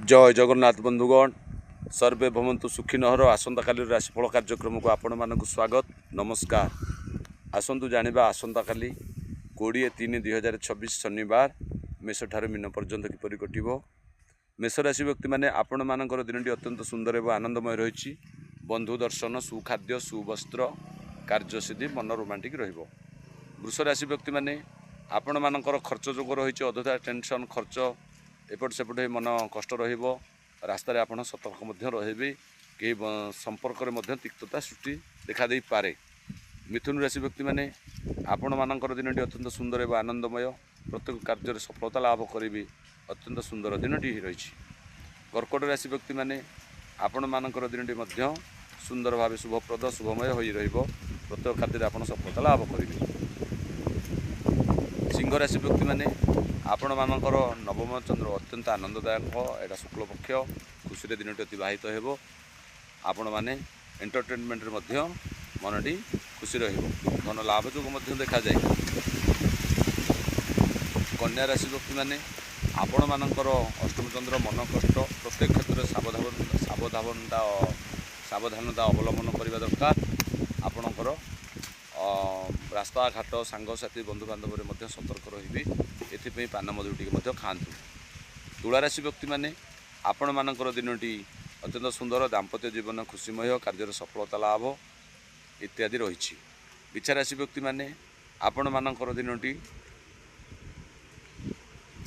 जय जगन्नाथ बंधुगण सर्वे भवन्तु सुखिनः आसंता काली राशिफल कार्यक्रम को आपण मानक स्वागत नमस्कार। आसतु जानिबा आसंता काली 20/3/2026 शनिवार मेष ठार मीन पर्यंत किपरि कटिबो। मेष राशि व्यक्ति माने आपण मानकर दिनटी अत्यंत सुंदर एवं आनंदमय रही। बंधु दर्शन सुखाद्य सुवस्त्र कार्यसिद्धि मन रोमांटिक रहिबो। वृष राशि व्यक्ति माने आपण मानकर खर्च जोग रही अधुरा टेंशन खर्च एपट सेपट मन कष्ट रास्ता आपड़ सतर्क रे कई संपर्क में तिक्तता सृष्टि देखा दे पारे। मिथुन राशि व्यक्ति माने आपण मानकर दिनटी अत्यंत सुंदर एवं आनंदमय प्रत्येक कार्य सफलता लाभ करी अत्यंत सुंदर दिनटी रही। कर्कट राशि व्यक्ति माने आपण मानकर दिनटी सुंदर भाव शुभप्रद शुभमय हो प्रत्येक कार्य आप सफलता लाभ करेंगे। सिंह राशि व्यक्ति माने आपण मानकर नवम चंद्र अत्यंत आनंददायक एटा शुक्ल पक्ष खुशी दिन अतिबाहित हो आपण मैंने एंटरटेनमेंट मनटी खुशी धन लाभ जो देखा जाए। कन्या राशि व्यक्ति माने आपण मानकर अष्टम चंद्र मन कष्ट प्रत्येक क्षेत्र में सावधानता अवलंबन करने दरकार। आपणकर रास्ता घाट सांगसाथी बंधु बांधव सतर्क रही एथि पान मधुटी खातु। तुला राशि व्यक्ति माने आपण मानकर दिनटी अत्यंत सुंदर दाम्पत्य जीवन खुशीमय कार्य सफलता लाभ इत्यादि रही। बिछा राशि व्यक्ति माने आपण मानकर दिनटी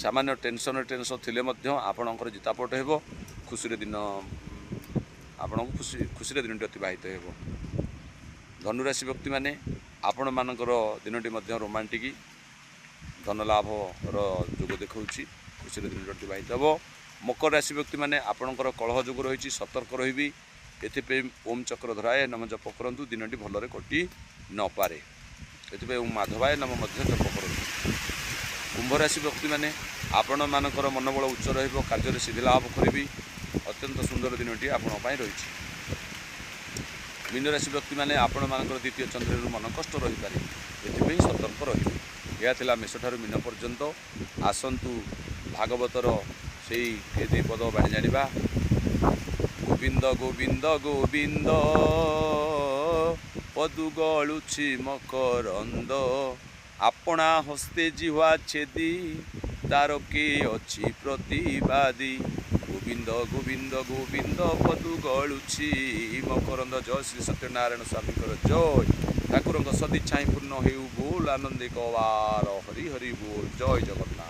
सामान्य टेंशन थिले आपणकर जितापट हो खुशी दिन आपण खुशी दिनटी अतिबाहित हो। धनुराशि व्यक्ति माने आपण मानकर दिनटी रोमांटिक धन लाभ जोग देखा खुशी दिन अतिबाहित हो। मकर राशि व्यक्ति माने आपणकर कलह जोग रही सतर्क रही एथि ओम चक्र धराए नम जप करंतु दिनटी भलरे कटि न पारे एथि ओम माधवाय नम जप करंतु। कुंभ राशि व्यक्ति माने आपण मानकर मनोबल उच्च रहिबो कार्य सिद्धि लाभ करी अत्यंत सुंदर दिनटी आपण रही। मीन राशि व्यक्ति माने आपण मानकर द्वितीय चंद्र मन कष्ट रही पारे एथि सतर्क रही। यह थिला मेष ठारू मीन पर्यंत आसंतु भागवतर से दुई पद बाणी जानिबा। गोविंद गोविंद गोविंद पदु गलुछि मकरंद आपणा हस्ते जिह्वा छेदी तार के अछि प्रतिवादी। गोविंद गोविंद गोविंद पदु गलुछि मकरंद। जय श्री सत्यनारायण स्वामी जय ठाकुर सदिच्छा पूर्ण हेउ बोल आनंदिक वार हरि हरि बोल। जय जगन्नाथ।